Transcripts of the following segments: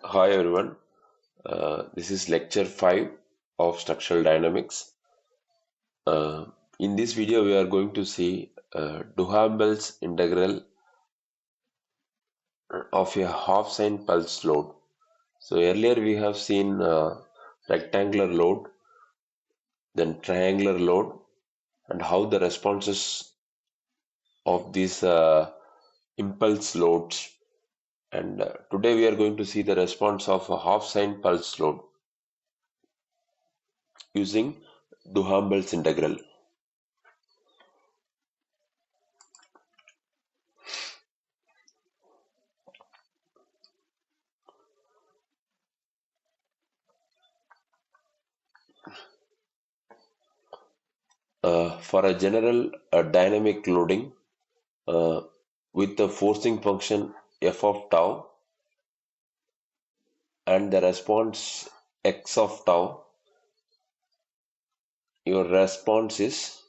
Hi everyone, this is lecture 5 of structural dynamics. Uh, in this video we are going to see Duhambel's integral of a half-sine pulse load. So earlier we have seen rectangular load, then triangular load, and how the responses of these impulse loads. And today we are going to see the response of a half-sine pulse load using Duhambel's integral. For a general dynamic loading uh, with the forcing function f of tau and the response x of tau, your response is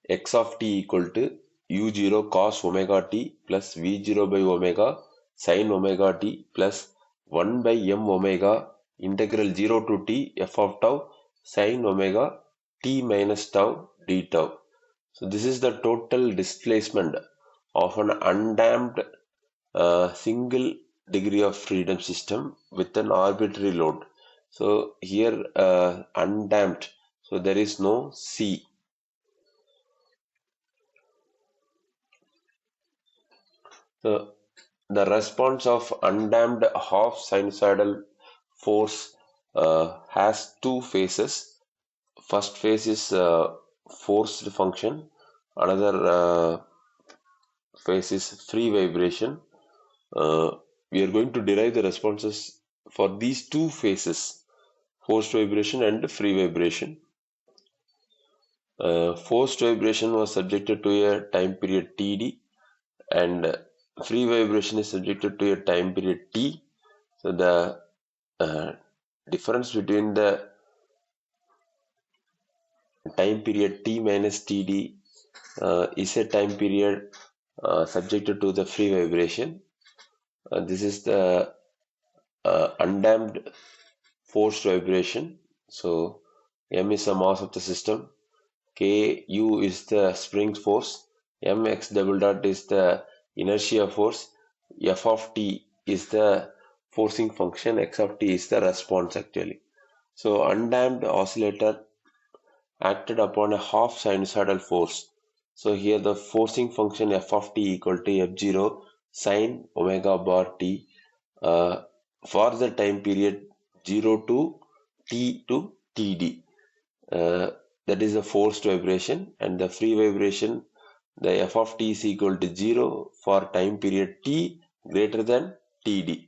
x of t equal to u0 cos omega t plus v0 by omega sin omega t plus 1 by m omega integral 0 to t f of tau sin omega t minus tau d tau. So this is the total displacement of an undamped single degree of freedom system with an arbitrary load. So here undamped, so there is no C. So the response of undamped half sinusoidal force has two phases. First phase is forced function, another phase is free vibration. We are going to derive the responses for these two phases, forced vibration and free vibration. Forced vibration was subjected to a time period Td and free vibration is subjected to a time period T. So the difference between the time period T minus Td is a time period subjected to the free vibration. This is the undamped forced vibration. So m is the mass of the system, Ku is the spring force, mx double dot is the inertia force, f of t is the forcing function, x of t is the response actually. So undamped oscillator acted upon a half sinusoidal force. So here the forcing function f of t equal to f0 sine omega bar t for the time period 0 to t to td. That is the forced vibration, and the free vibration, the f of t is equal to 0 for time period t greater than td.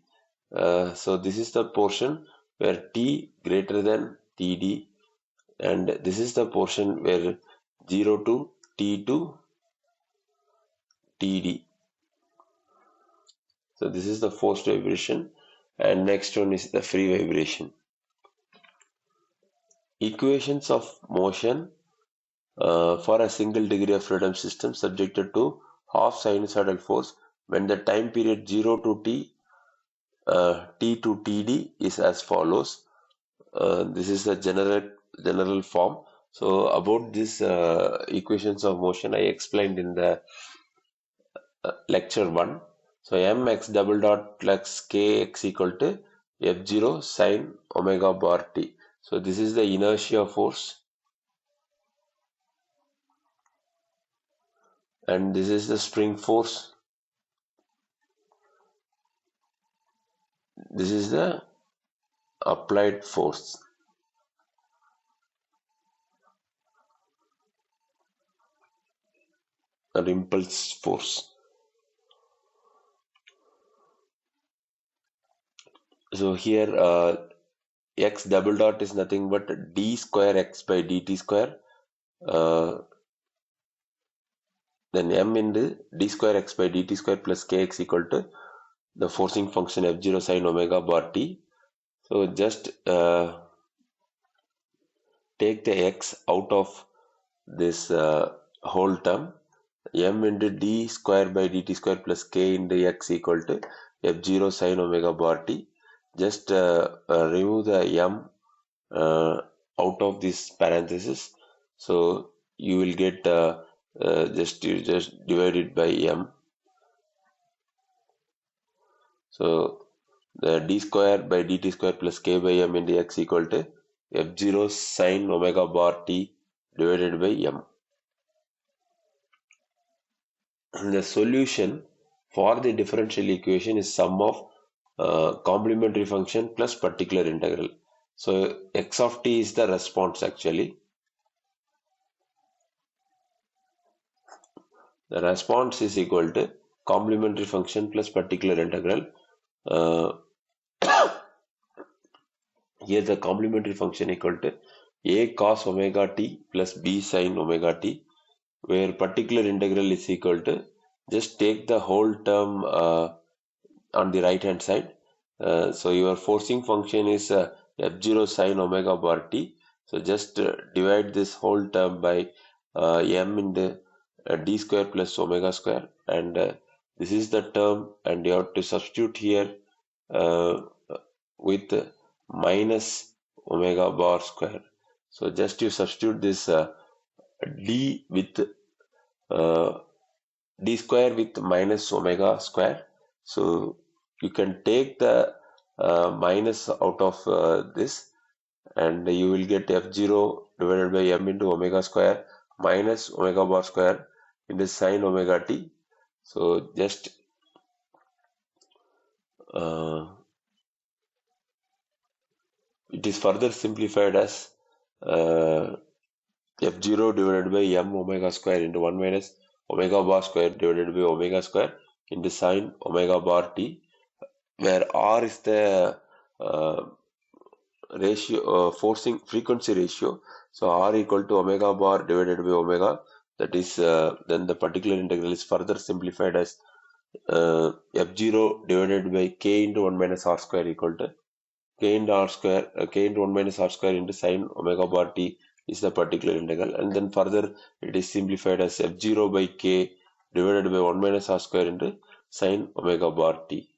So this is the portion where t greater than td, and this is the portion where 0 to t to td. So this is the forced vibration, and next one is the free vibration. Equations of motion for a single degree of freedom system subjected to half sinusoidal force when the time period 0 to t, t to td is as follows. This is the general form. So about this equations of motion I explained in the lecture 1. So mx double dot plus kx equal to f0 sine omega bar t. So this is the inertia force, and this is the spring force. This is the applied force or impulse force. So here x double dot is nothing but d square x by dt square, then m into d square x by dt square plus kx equal to the forcing function f0 sine omega bar t. So just take the x out of this whole term, m into d square by dt square plus k into x equal to f0 sine omega bar t. Just remove the m out of this parenthesis, so you will get just divide it by m. So the d square by dt square plus k by m into x equal to f0 sine omega bar t divided by m. The solution for the differential equation is sum of complementary function plus particular integral. So x of t is the response actually. The response is equal to complementary function plus particular integral. Uh, Here the complementary function equal to a cos omega t plus b sin omega t, where particular integral is equal to, just take the whole term on the right hand side. So your forcing function is f0 sine omega bar t. So just divide this whole term by m into d square plus omega square, and this is the term, and you have to substitute here uh, with minus omega bar square. So just you substitute this d with uh, d square with minus omega square. So you can take the minus out of this, and you will get f0 divided by m into omega square minus omega bar square into sine omega t. So just it is further simplified as f0 divided by m omega square into 1 minus omega bar square divided by omega square into sine omega bar t, where r is the uh, ratio, forcing frequency ratio. So r equal to omega bar divided by omega. That is, then the particular integral is further simplified as f0 divided by k into 1 minus r square equal to k into r square, k into 1 minus r square into sine omega bar t is the particular integral, and then further it is simplified as f0 by k divided by 1 minus r square into sine omega bar t.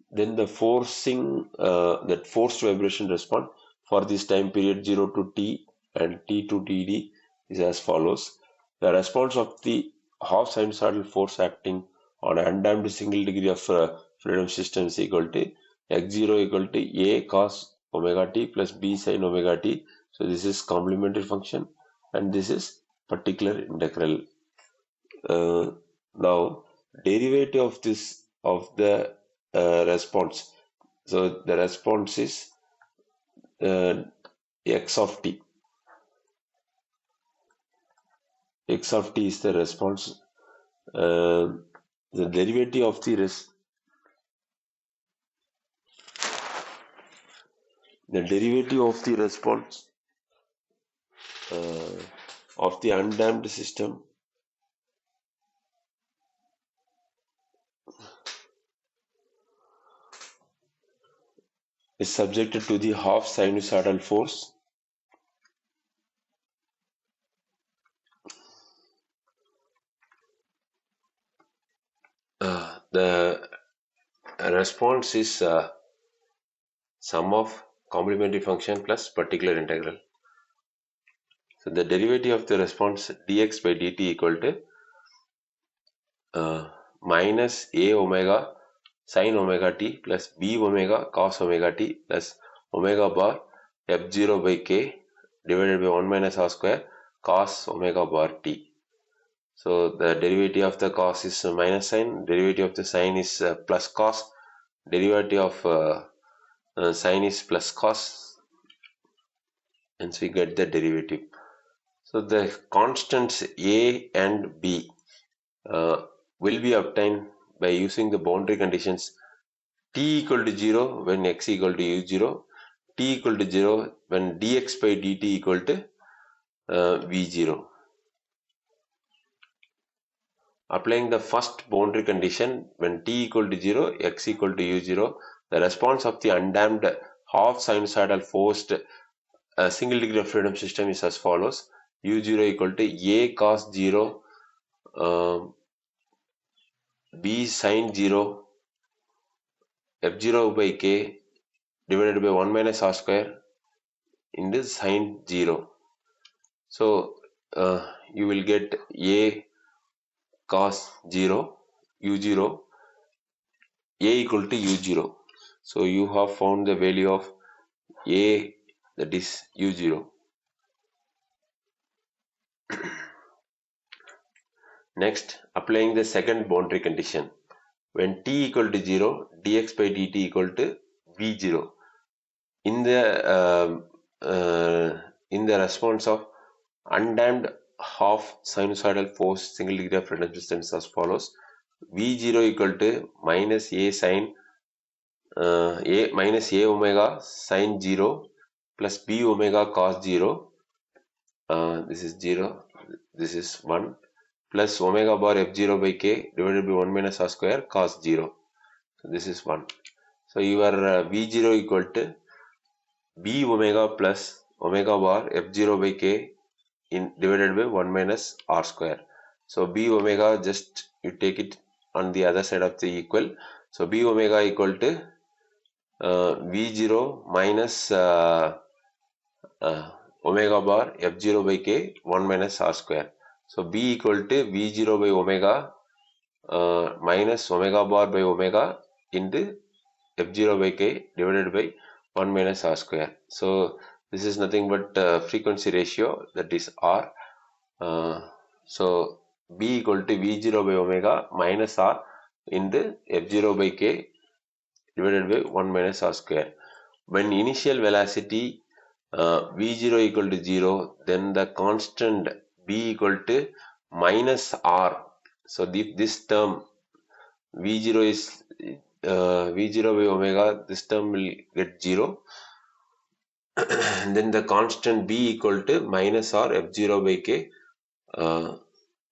Then the that forced vibration response for this time period 0 to t and t to td is as follows. The response of the half sinusoidal force acting on undamped single degree of freedom system is equal to x0 equal to a cos omega t plus b sin omega t. So this is complementary function, and this is particular integral. Now derivative of this of the response. So the response is x of t. X of t is the response. The derivative of the response of the undamped system is subjected to the half sinusoidal force the response is sum of complementary function plus particular integral. So the derivative of the response dx by dt equal to minus a omega sin omega t plus b omega cos omega t plus omega bar f0 by k divided by 1 minus r square cos omega bar t. So the derivative of the cos is minus sin, derivative of the sin is plus cos, derivative of sin is plus cos, and so we get the derivative. So the constants a and b will be obtained by using the boundary conditions t equal to 0 when x equal to u0, t equal to 0 when dx by dt equal to v0. Applying the first boundary condition when t equal to 0, x equal to u0, the response of the undamped half sinusoidal forced single degree of freedom system is as follows: u0 equal to a cos 0 b sine 0 f0 by k divided by 1 minus r square into sine 0. So you will get a cos 0 u0 a equal to u0. So you have found the value of a, that is u0. Next, applying the second boundary condition. When t equal to 0, dx by dt equal to v0. In the response of undamped half sinusoidal force single degree of freedom system is as follows: v0 equal to minus a sine a minus a omega sine 0 plus b omega cos 0. This is 0. This is 1 plus omega bar f0 by k divided by 1 minus r square cos 0. So this is 1. So your v0 equal to b omega plus omega bar f0 by k divided by 1 minus r square. So b omega, just you take it on the other side of the equal. So b omega equal to v0 minus omega bar f0 by k 1 minus r square. So b equal to v0 by omega minus omega bar by omega into f0 by k divided by 1 minus r square. So this is nothing but frequency ratio, that is r. So b equal to v0 by omega minus r into f0 by k divided by 1 minus r square. When initial velocity v0 equal to 0, then the constant b equal to minus r. So this term v0 is v0 by omega, this term will get 0. Then the constant b equal to minus r f0 by k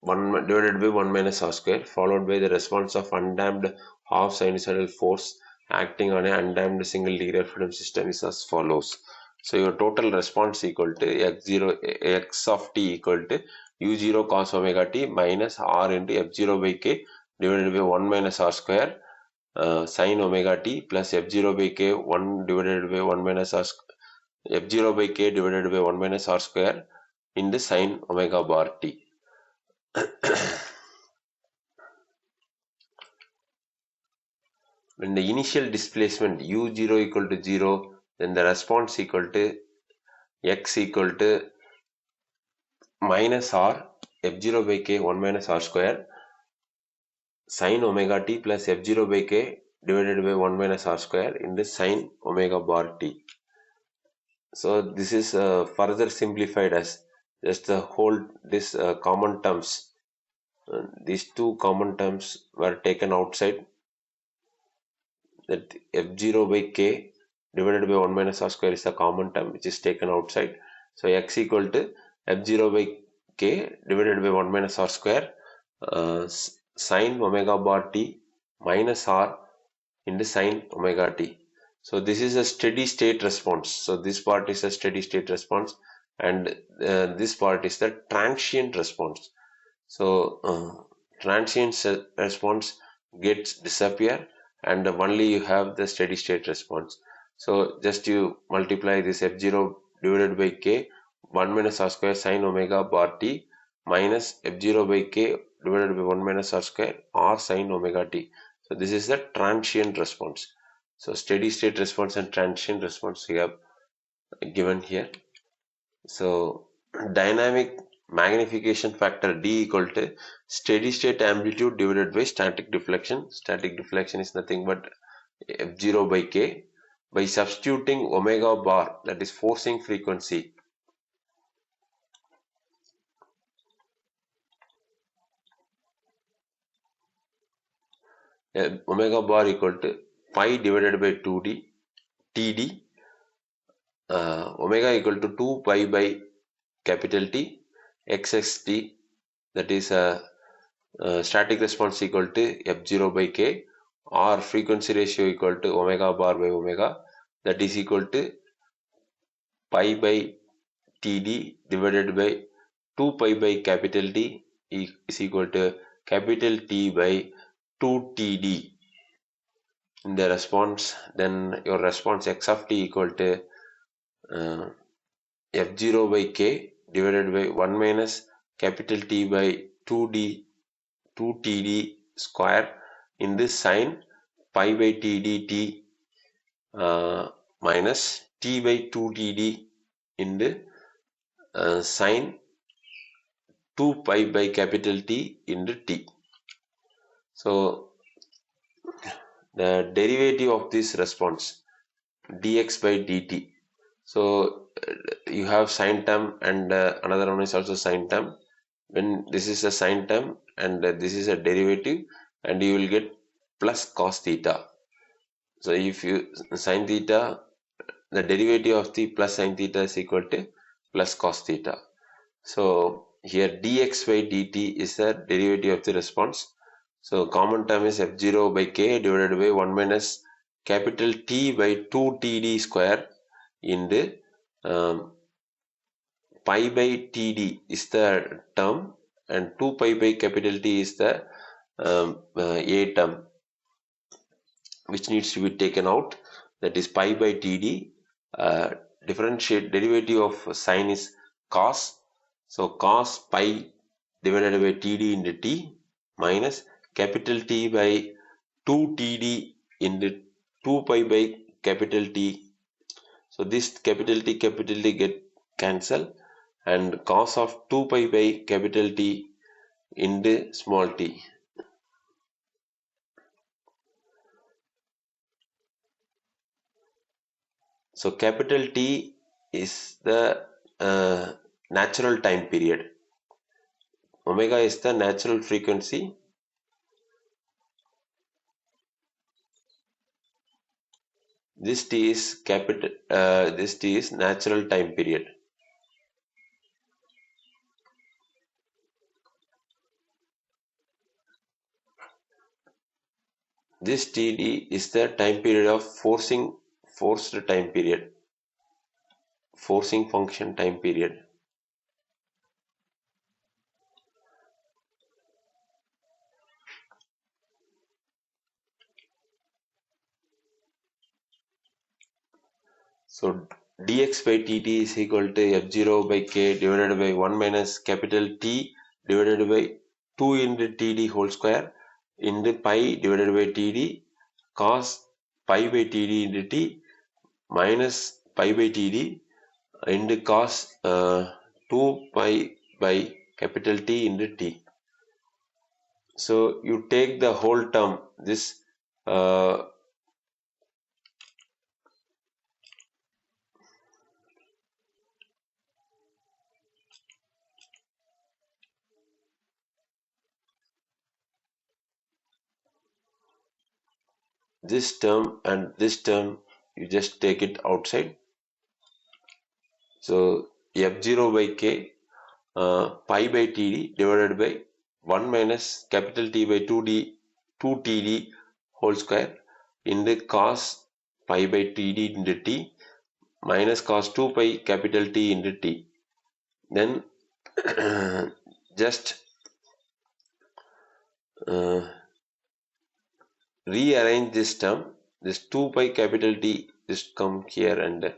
1 divided by 1 minus r square, followed by the response of undamped half sinusoidal force acting on an undamped single degree of freedom system is as follows. So your total response equal to x of t equal to u0 cos omega t minus r into f0 by k divided by 1 minus r square sin omega t plus f0 by k 1 divided by 1 minus r f0 by k divided by 1 minus r square into sin omega bar t. When the initial displacement u0 equal to 0, then the response equal to x equal to minus r f0 by k 1 minus r square sin omega t plus f0 by k divided by 1 minus r square into sin omega bar t. So this is further simplified as just the whole this common terms. These two common terms were taken outside, that f0 by k divided by 1 minus r square is a common term which is taken outside. So x equal to f0 by k divided by 1 minus r square sin omega bar t minus r into sin omega t. So this is a steady state response. So this part is a steady state response, and this part is the transient response. So transient response gets disappear, and only you have the steady state response. So just you multiply this f0 divided by k 1 minus r square sin omega bar t minus f0 by k divided by 1 minus r square r sin omega t. So this is the transient response. So steady state response and transient response we have given here. So dynamic magnification factor d equal to steady state amplitude divided by static deflection. Static deflection is nothing but f0 by k. By substituting omega bar, that is forcing frequency, omega bar equal to pi divided by 2d td, omega equal to 2 pi by capital T xxt, that is static response equal to f0 by k, or frequency ratio equal to omega bar by omega, that is equal to pi by td divided by 2 pi by capital T is equal to capital T by 2TD in the response. Then your response x of t equal to uh, f0 by k divided by 1 minus capital T by 2TD square in this sine pi by t dt minus t by 2TD in the sine 2 pi by capital T into t. So the derivative of this response dx by dt. So you have sine term and another one is also sine term. When this is a sine term and this is a derivative, and you will get plus cos theta. So if you sine theta, the derivative of the plus sine theta is equal to plus cos theta. So here dx by dt is the derivative of the response. So common term is f0 by k divided by 1 minus capital T by 2TD square into pi by TD is the term, and 2 pi by capital T is the a term which needs to be taken out. That is pi by TD. Differentiate derivative of sine is cos. So cos pi divided by TD into T minus capital T by 2TD into 2 pi by capital T. So this capital T get cancel, and cos of 2 pi by capital T into small t. So capital T is the natural time period. Omega is the natural frequency. This T is capital. This T is natural time period. This TD is the time period of forced time period, forcing function time period. So dx by dt is equal to f0 by k divided by 1 minus capital T divided by 2 into td whole square into pi divided by td cos pi by td into t minus pi by td into cos 2 pi by capital T into t. So you take the whole term, this this term and this term, you just take it outside. So f0 by k pi by td divided by 1 minus capital T by 2td whole square into cos pi by td into t minus cos 2 pi capital T into t. Then just rearrange this term. This 2 pi capital T just come here, and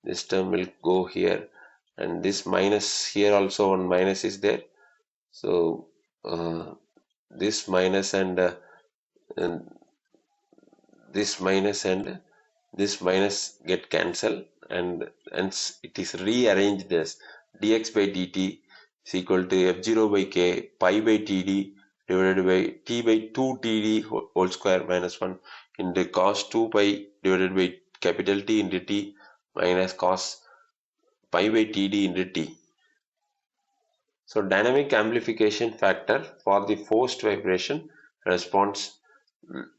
this term will go here, and this minus here also one minus is there. So this minus and this minus and this minus get cancelled, and hence it is rearranged as dx by dt is equal to f0 by k pi by td divided by t by 2td whole square minus 1 into cos 2 pi divided by capital T into t minus cos pi by td into t. So dynamic amplification factor for the forced vibration response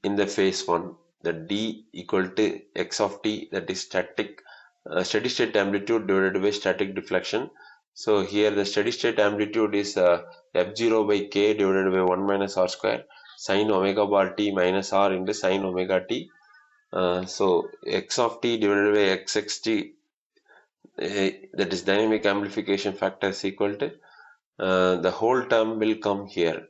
in the phase 1, the d equal to x of t, that is steady state amplitude divided by static deflection. So here the steady state amplitude is f0 by k divided by 1 minus r square sine omega bar t minus r into sine omega t. So x of t divided by xxt, that is dynamic amplification factor, is equal to the whole term will come here.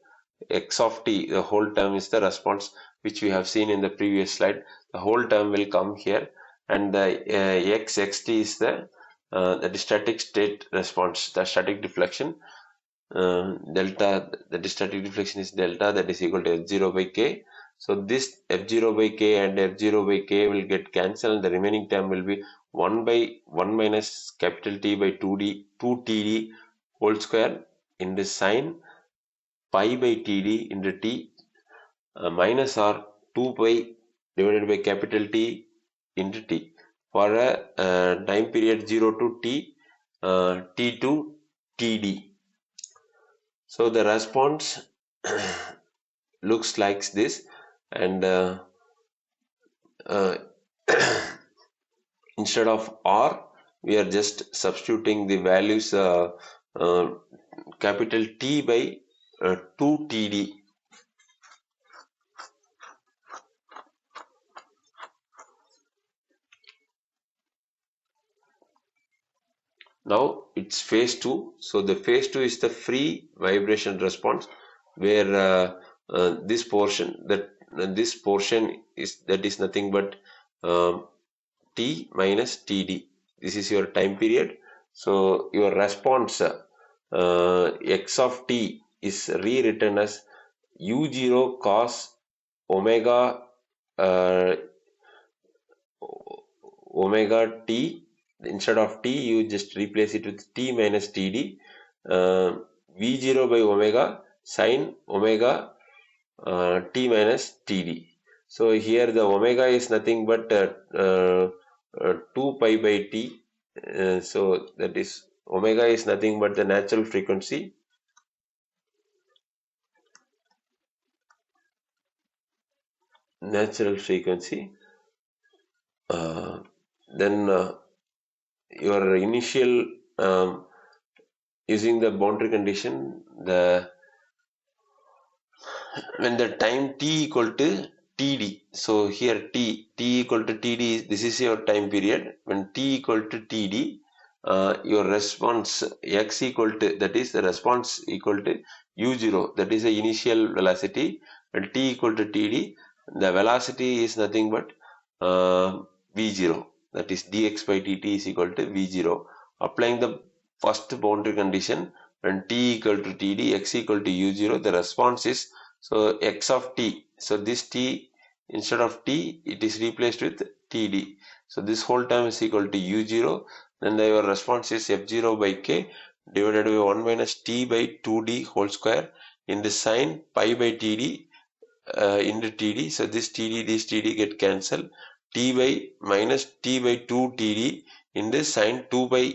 X of t, the whole term is the response which we have seen in the previous slide. The whole term will come here, and the xt is the static state response, the static deflection. Delta, the static deflection is delta, that is equal to f0 by k. So this f0 by k and f0 by k will get cancelled, and the remaining term will be 1 by 1 minus capital T by 2td whole square into sine pi by td into t minus r 2 pi divided by capital T into t for a time period 0 to t, t to td. So the response looks like this, and uh, instead of r, we are just substituting the values uh, capital T by 2td. Now it's phase 2. So the phase 2 is the free vibration response, where this portion is nothing but t minus td. This is your time period. So your response x of t is rewritten as u0 cos omega uh, omega t. Instead of t, you just replace it with t minus td, v0 by omega sine omega t minus td. So here the omega is nothing but 2 pi by t. So that is, omega is nothing but the natural frequency. Then your initial using the boundary condition, when the time t equal to td. So here t equal to td, this is your time period. When t equal to td, your response x equal to, that is the response equal to u0, that is the initial velocity. When t equal to td, the velocity is nothing but v0, that is dx by dt is equal to v0. Applying the first boundary condition, when t equal to td, x equal to u0, the response is, so x of t, so this t, instead of t, it is replaced with td. So this whole term is equal to u0. Then your response is f0 by k divided by 1 minus t by 2d whole square into sine pi by td into td. So this td get cancelled. T by minus t by 2 td into sine 2 by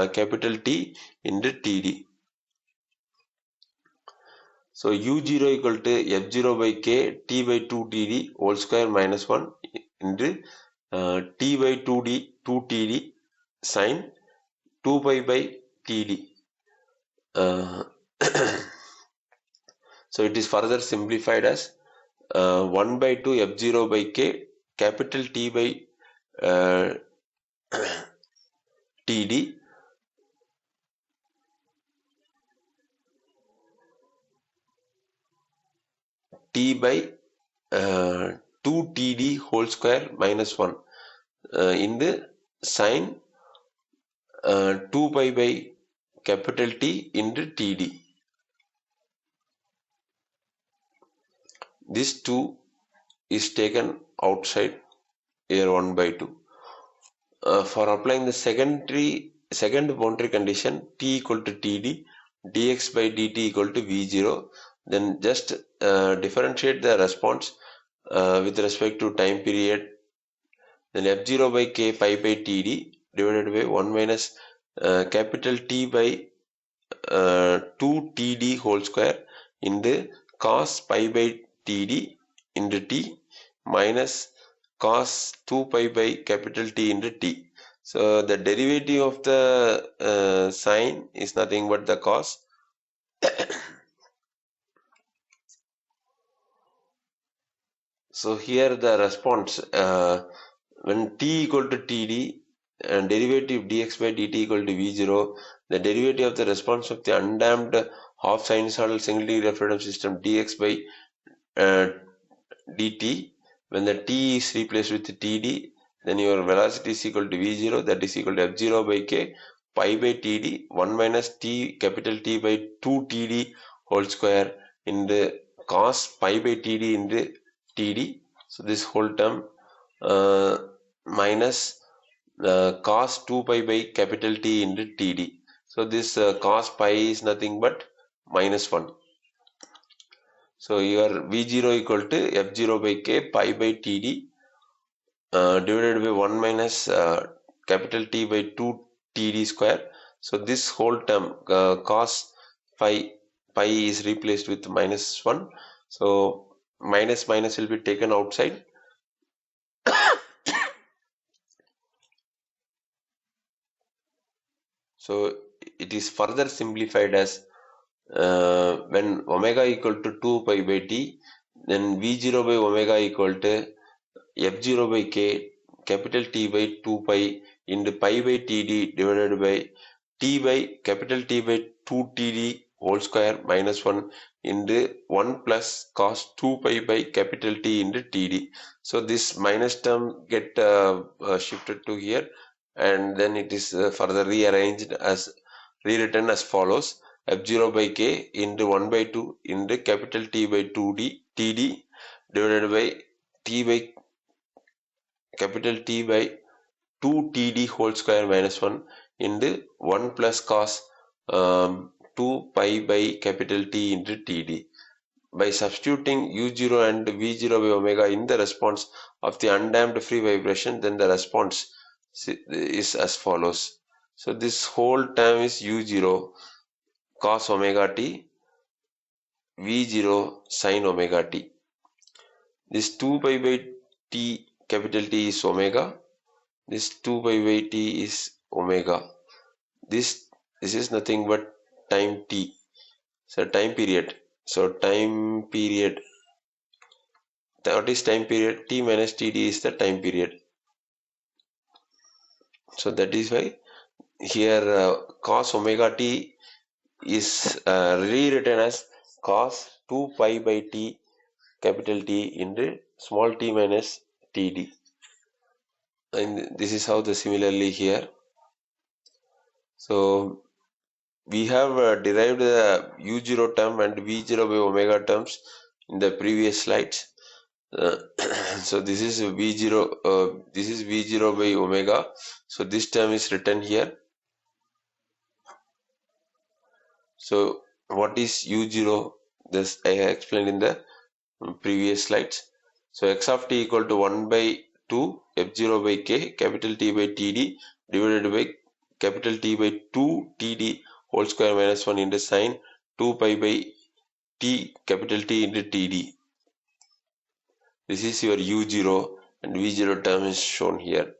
capital T into td. So u0 equal to f0 by k t by 2 td whole square minus 1 into t by 2 td sine 2 pi by td. So it is further simplified as 1 by 2 f0 by k capital T by td t by 2 td whole square minus 1 in the sine 2 pi by capital T into td. This 2 is taken outside here 1 by 2. For applying the second boundary condition, t equal to td, dx by dt equal to v0, then just differentiate the response with respect to time period. Then f0 by k pi by td divided by 1 minus capital T by 2 td whole square into cos pi by td into t minus cos 2 pi by capital T into t. So the derivative of the sine is nothing but the cos. So here the response when t equal to td, and derivative dx by dt equal to v0. The derivative of the response of the undamped half sinusoidal single degree of freedom system dx by uh, dt. When the t is replaced with td, then your velocity is equal to v0, that is equal to f0 by k pi by td 1 minus t capital T by 2 td whole square into cos pi by td into td. So this whole term uh, minus cos 2 pi by capital T into td. So this cos pi is nothing but minus 1. So your v0 equal to f0 by k pi by td divided by 1 minus capital T by 2 td square. So this whole term cos pi is replaced with minus 1. So minus minus will be taken outside. So it is further simplified as when omega equal to 2 pi by t, then v0 by omega equal to f0 by k capital T by 2 pi into pi by td divided by t by capital T by 2 td whole square minus 1 into 1 plus cos 2 pi by capital T into td. So this minus term get shifted to here, and then it is further rearranged as rewritten as follows: f0 by k into 1 by 2 into capital T by 2d td divided by t by capital T by 2 td whole square minus 1 into 1 plus cos 2 pi by capital T into td. By substituting u0 and v0 by omega in the response of the undamped free vibration, then the response is as follows. So this whole term is u0 cos omega t, v0 sin omega t. This 2 pi by t capital T is omega. This 2 pi by t is omega. This is nothing but time t. So time period. So time period. What is time period? T minus td is the time period. So that is why here cos omega t is rewritten as cos 2 pi by t capital T into small t minus td. And this is how the similarly here. So we have derived the u0 term and v0 by omega terms in the previous slides. So this is v0 this is v0 by omega. So this term is written here. So what is u0? This I explained in the previous slides. So x of t equal to 1 by 2 f0 by k capital T by td divided by capital T by 2 td whole square minus 1 into sine 2 pi by t capital T into td. This is your u0 and v0 term is shown here.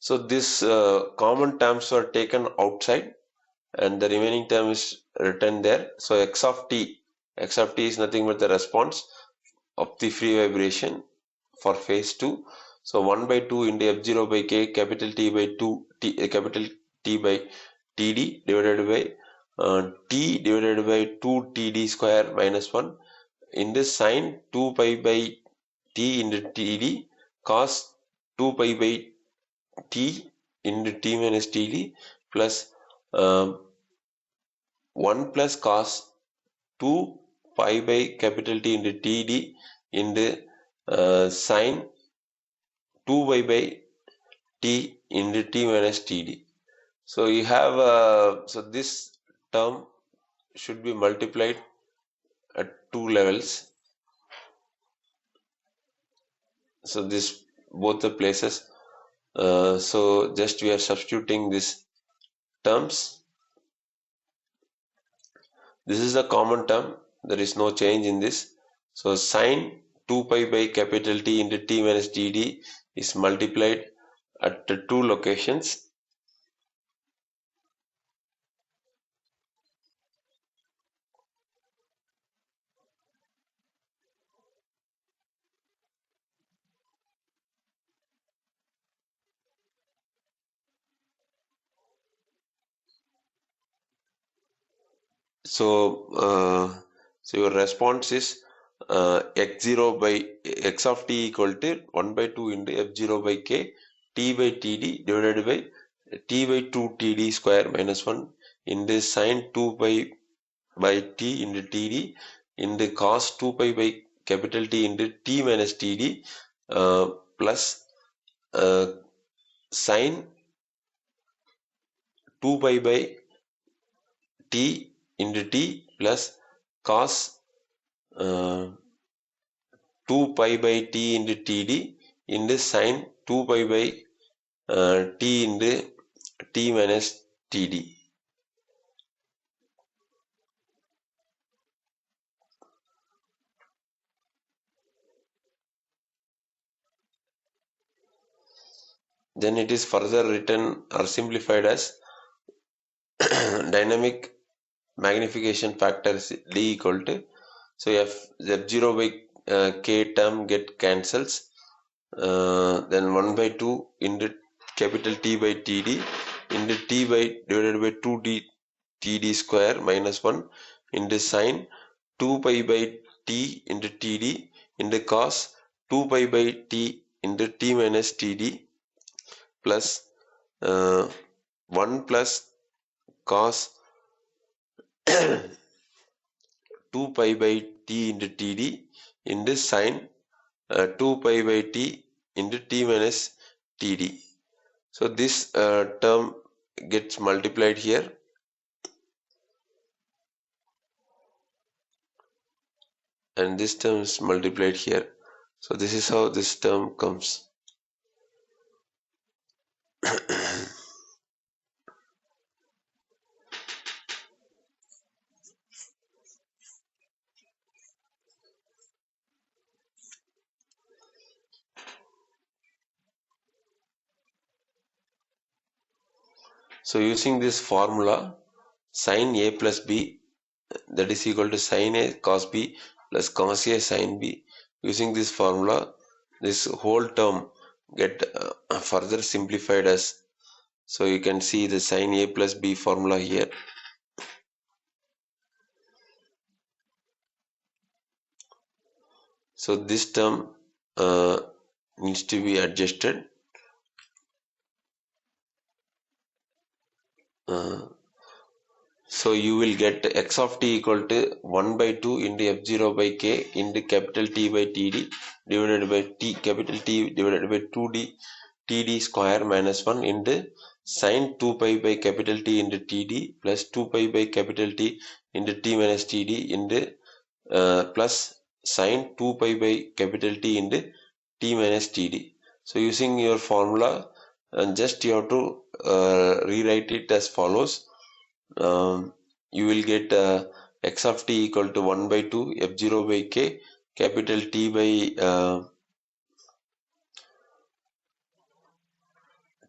So this common terms are taken outside and the remaining term is written there. So x of t is nothing but the response of the free vibration for phase 2. So 1 by 2 into f0 by k capital T by 2 capital T by td divided by t divided by 2 td square minus 1 into sine 2 pi by t into td cos 2 pi by t into t minus td plus 1 plus cos 2 pi by capital T into td into sine 2 pi by t into t minus td. So you have so this term should be multiplied at two levels. So this both the places. So just we are substituting these terms. This is a common term. There is no change in this. So sine 2 pi by capital T into t minus td is multiplied at the two locations. So your response is x0 by x of t equal to 1 by 2 into f0 by k t by td divided by t by 2 td square minus 1 into sine 2 by t into td into cos 2 pi by capital T into t minus td plus uh, sine 2 pi by t into t plus cos uh, 2 pi by t into td into sine 2 pi by t into t minus td. Then it is further written or simplified as dynamic magnification factor is d equal to, so f0 by k term get cancels, then 1 by 2 into capital T by td into t by divided by 2d td square minus 1 into sine 2 pi by t into td into cos 2 pi by t into t minus td plus 1 plus cos 2 pi by t into td into sine 2 pi by t into t minus td. So this term gets multiplied here, and this term is multiplied here. So this is how this term comes. So using this formula, sin a plus b, that is equal to sin a cos b plus cos a sin b. Using this formula, this whole term get further simplified as, so you can see the sin a plus b formula here. So this term needs to be adjusted. So you will get x of t equal to 1 by 2 into f0 by k into capital T by td divided by capital T divided by 2d td square minus 1 into sine 2 pi by capital T into td plus 2 pi by capital T into t minus td into plus sine 2 pi by capital T into t minus td. So using your formula, and just you have to rewrite it as follows. You will get x of t equal to 1 by 2 f0 by k capital T by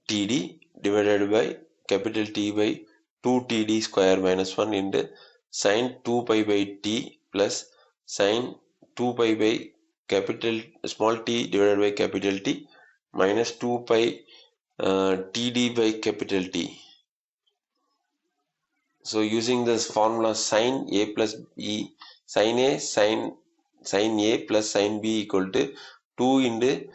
td divided by capital T by 2 td square minus 1 into sine 2 pi by t plus sine 2 pi by capital small t divided by capital T minus 2 pi td by capital T. So using this formula, sin a plus b, sin a sin a plus sin b equal to 2 into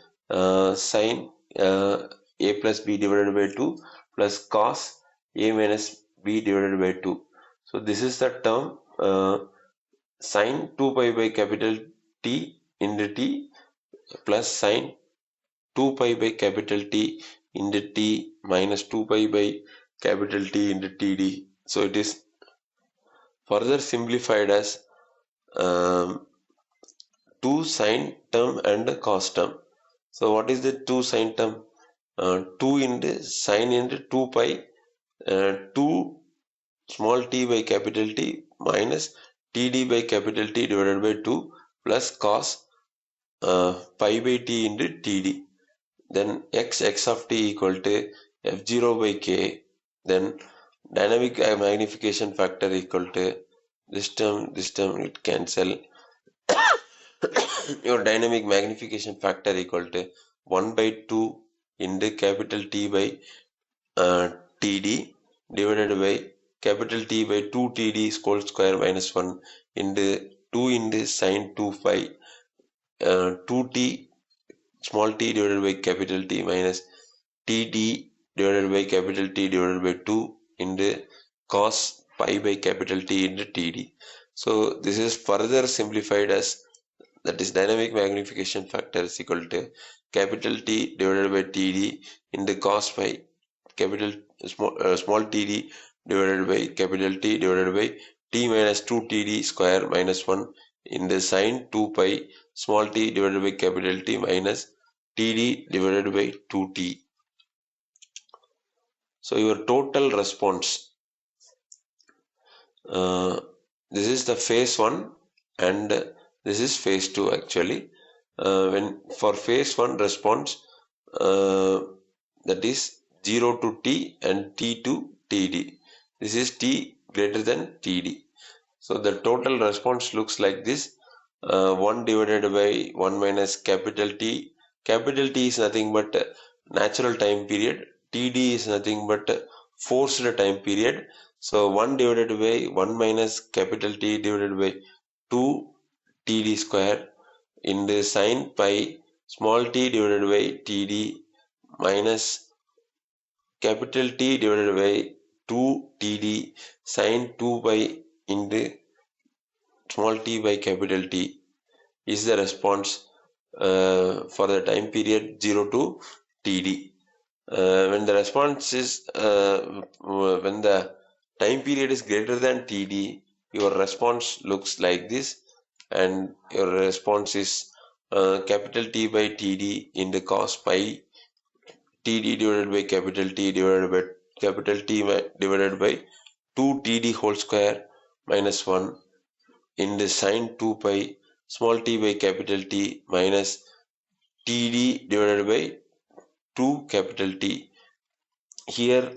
sin a plus b divided by 2 plus cos a minus b divided by 2. So this is the term sin 2 pi by capital T into t plus sin 2 pi by capital T into t minus 2 pi by capital T into td. So it is further simplified as um, 2 sine term and cos term. So what is the 2 sine term? 2 into sine into 2 pi 2 small t by capital T minus td by capital T divided by 2 plus cos pi by t into td. Then x of t equal to f0 by k. Then dynamic magnification factor equal to this term it cancel. Your dynamic magnification factor equal to 1 by 2 into capital T by td divided by capital T by 2 TD whole square minus 1 into 2 into sine 2 pi 2t small t divided by capital T minus TD divided by capital T divided by 2 into cos pi by capital T into TD. So this is further simplified as, that is, dynamic magnification factor is equal to capital T divided by TD into cos pi capital small td divided by capital T divided by t minus 2 td square minus 1 in the sine 2 pi small t divided by capital T minus td divided by 2t. So your total response, this is the phase 1 and this is phase 2 actually. When for phase 1 response, that is 0 to t and t to td. This is t greater than td. So the total response looks like this. 1 divided by 1 minus capital T. Capital T is nothing but natural time period. TD is nothing but forced time period. So 1 divided by 1 minus capital T divided by 2 TD square in the sine pi small t divided by TD minus capital T divided by 2 TD sine 2 pi into small t by capital T is the response for the time period 0 to TD. When the response is when the time period is greater than TD, your response looks like this, and your response is capital T by TD in the cos pi TD divided by capital T divided by capital T divided by 2 TD whole square minus 1 in the sine 2 pi small t by capital T minus TD divided by 2 capital T. Here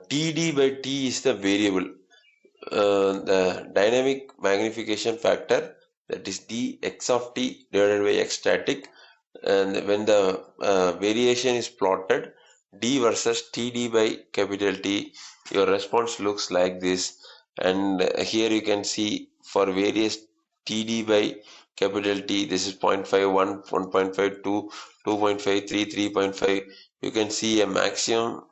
TD by T is the variable. The dynamic magnification factor, that is dx of t divided by x static, and when the variation is plotted d versus td by capital T, your response looks like this. And here you can see for various td by capital T, this is 0.51, 1.52, 2.53, 3.5. You can see a maximum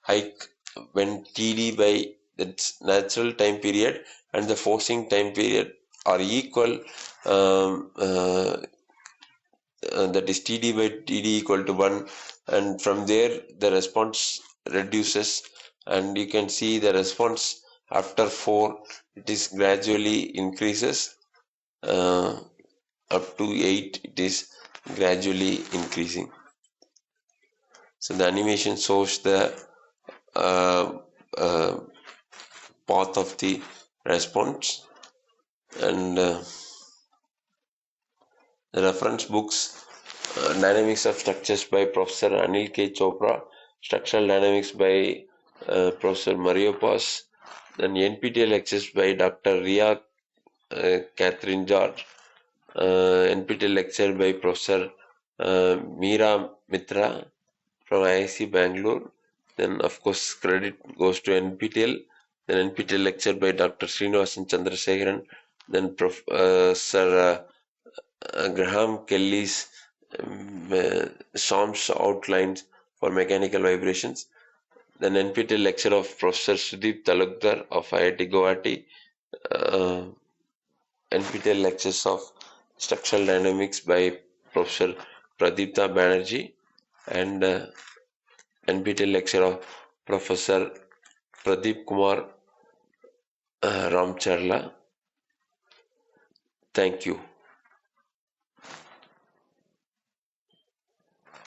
hike when td by that's natural time period and the forcing time period are equal. That is td by td equal to 1, and from there the response reduces, and you can see the response after 4 it is gradually increases up to 8 it is gradually increasing. So the animation shows the path of the response, and the reference books: Dynamics of Structures by Professor Anil K. Chopra, Structural Dynamics by Professor Mario Paz, then NPTEL lectures by Dr. Ria Catherine George, NPTEL lecture by Professor Meera Mitra from IIC Bangalore. Then of course credit goes to NPTEL. Then NPTEL lecture by Dr. Srinivasan Chandrasekharan. Then Professor Graham Kelly's SOMS outlines for mechanical vibrations. Then NPTEL lecture of Professor Sudeep Talukdar of IIT Guwahati. NPTEL lectures of Structural Dynamics by Professor Pradipta Banerjee, and NPTEL lecture of Professor Pradeep Kumar Ramcharla. Thank you.